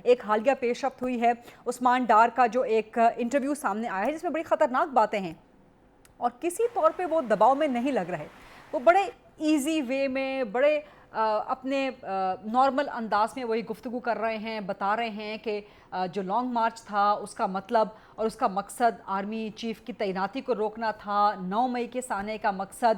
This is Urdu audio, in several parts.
ایک حالیہ پیش رفت ہوئی ہے عثمان ڈار کا جو ایک انٹرویو سامنے آیا ہے جس میں بڑی خطرناک باتیں ہیں اور کسی طور پہ وہ دباؤ میں نہیں لگ رہے، وہ بڑے ایزی وے میں، بڑے اپنے نارمل انداز میں وہی گفتگو کر رہے ہیں، بتا رہے ہیں کہ جو لانگ مارچ تھا اس کا مطلب اور اس کا مقصد آرمی چیف کی تعیناتی کو روکنا تھا، 9 مئی کے سانے کا مقصد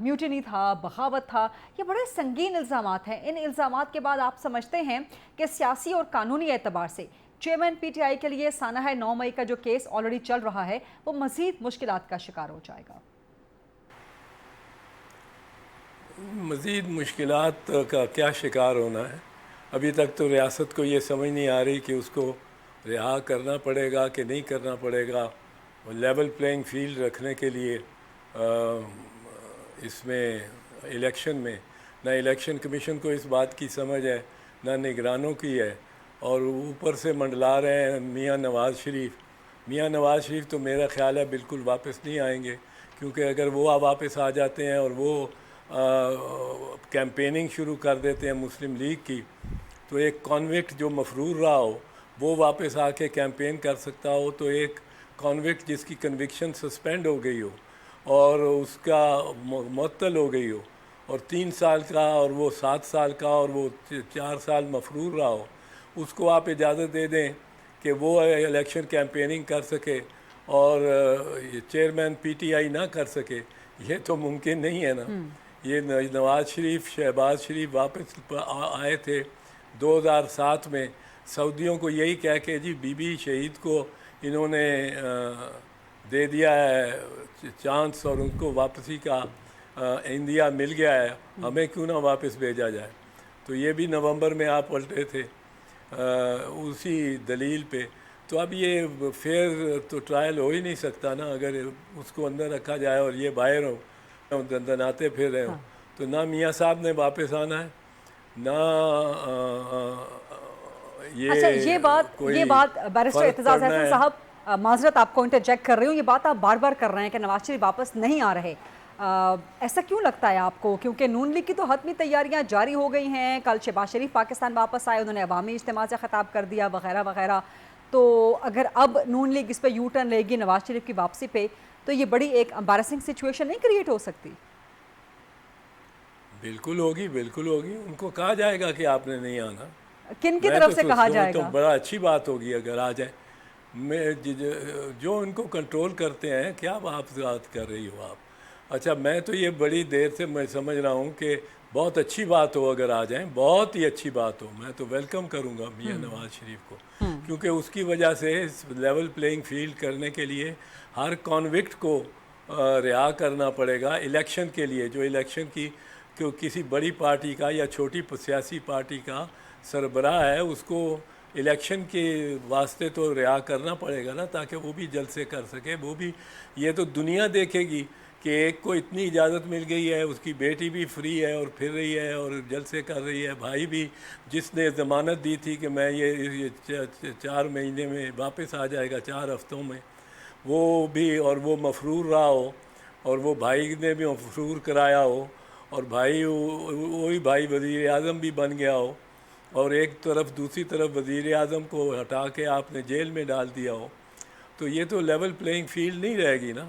میوٹینی تھا، بغاوت تھا۔ یہ بڑے سنگین الزامات ہیں۔ ان الزامات کے بعد آپ سمجھتے ہیں کہ سیاسی اور قانونی اعتبار سے چیئرمین پی ٹی آئی کے لیے سانحہ 9 مئی کا جو کیس آلریڈی چل رہا ہے وہ مزید مشکلات کا شکار ہو جائے گا؟ مزید مشکلات کا کیا شکار ہونا ہے؟ ابھی تک تو ریاست کو یہ سمجھ نہیں آ رہی کہ اس کو رہا کرنا پڑے گا کہ نہیں کرنا پڑے گا۔ لیول پلینگ فیلڈ رکھنے کے لیے اس میں الیکشن میں نہ الیکشن کمیشن کو اس بات کی سمجھ ہے، نہ نگرانوں کی ہے، اور اوپر سے منڈلا رہے ہیں میاں نواز شریف۔ میاں نواز شریف تو میرا خیال ہے بالکل واپس نہیں آئیں گے، کیونکہ اگر وہ واپس آ جاتے ہیں اور وہ کیمپیننگ شروع کر دیتے ہیں مسلم لیگ کی، تو ایک کانوکٹ جو مفرور رہا ہو وہ واپس آ کے کیمپین کر سکتا ہو، تو ایک کانوکٹ جس کی کنوکشن سسپینڈ ہو گئی ہو اور اس کا معطل ہو گئی ہو اور 3 سال کا اور وہ 7 سال کا اور وہ 4 سال مفرور رہا ہو، اس کو آپ اجازت دے دیں کہ وہ الیکشن کیمپیننگ کر سکے اور چیئرمین پی ٹی آئی نہ کر سکے، یہ تو ممکن نہیں ہے نا۔ یہ نواز شریف، شہباز شریف واپس آئے تھے 2007 میں، سعودیوں کو یہی کہہ کے جی بی بی شہید کو انہوں نے دے دیا ہے چانس اور ان کو واپسی کا انڈیا مل گیا ہے، ہمیں کیوں نہ واپس بھیجا جائے۔ تو یہ بھی نومبر میں آپ پلٹے تھے اسی دلیل پہ۔ تو اب یہ فیئر تو ٹرائل ہو ہی نہیں سکتا نا، اگر اس کو اندر رکھا جائے اور یہ باہر ہو دندناتے پھر رہے ہوں، تو نہ میاں صاحب نے واپس آنا ہے، نہ اچھا، یہ بات بیرسٹر اعتزاز احسن صاحب، معذرت آپ کو انٹرجیکٹ کر رہی ہوں، یہ بات آپ بار بار کر رہے ہیں کہ نواز شریف واپس نہیں آ رہے، ایسا کیوں لگتا ہے آپ کو؟ کیونکہ نون لیگ کی تو حتمی تیاریاں جاری ہو گئی ہیں، کل شہباز شریف پاکستان واپس آئے، انہوں نے عوامی اجتماع سے خطاب کر دیا وغیرہ وغیرہ، تو اگر اب نون لیگ اس پہ یو ٹرن لے گی نواز شریف کی واپسی پہ، تو یہ بڑی ایک امبیرسنگ سچویشن نہیں کریٹ ہو سکتی؟ بالکل ہوگی، بالکل ہوگی۔ ان کو کہا جائے گا کہ آپ نے نہیں آنا۔ کن کی طرف سے کہا جائے تو گا؟ بڑا اچھی بات ہوگی اگر آ جائیں۔ میں جو ان کو کنٹرول کرتے ہیں، کیا بات کر رہی ہو آپ؟ اچھا، میں تو یہ بڑی دیر سے میں سمجھ رہا ہوں کہ بہت اچھی بات ہو اگر آ جائیں، بہت ہی اچھی بات ہو، میں تو ویلکم کروں گا میاں نواز شریف کو، کیونکہ اس کی وجہ سے لیول پلینگ فیلڈ کرنے کے لیے ہر کانوکٹ کو رہا کرنا پڑے گا الیکشن کے لیے، جو الیکشن کی کسی بڑی پارٹی کا یا چھوٹی سیاسی پارٹی کا سربراہ ہے، اس کو الیکشن کے واسطے تو رہا کرنا پڑے گا نا، تاکہ وہ بھی جلسے کر سکے۔ وہ بھی یہ تو دنیا دیکھے گی کہ ایک کو اتنی اجازت مل گئی ہے، اس کی بیٹی بھی فری ہے اور پھر رہی ہے اور جلسے کر رہی ہے، بھائی بھی جس نے ضمانت دی تھی کہ میں یہ 4 مہینے میں واپس آ جائے گا، 4 ہفتوں میں، وہ بھی، اور وہ مفرور رہا ہو اور وہ بھائی نے بھی مفرور کرایا ہو، اور وہی بھائی وزیر اعظم بھی بن گیا ہو، اور ایک طرف دوسری طرف وزیر اعظم کو ہٹا کے آپ نے جیل میں ڈال دیا ہو، تو یہ تو لیول پلینگ فیلڈ نہیں رہے گی نا۔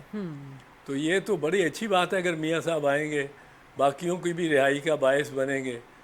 تو یہ تو بڑی اچھی بات ہے اگر میاں صاحب آئیں گے، باقیوں کی بھی رہائی کا باعث بنیں گے۔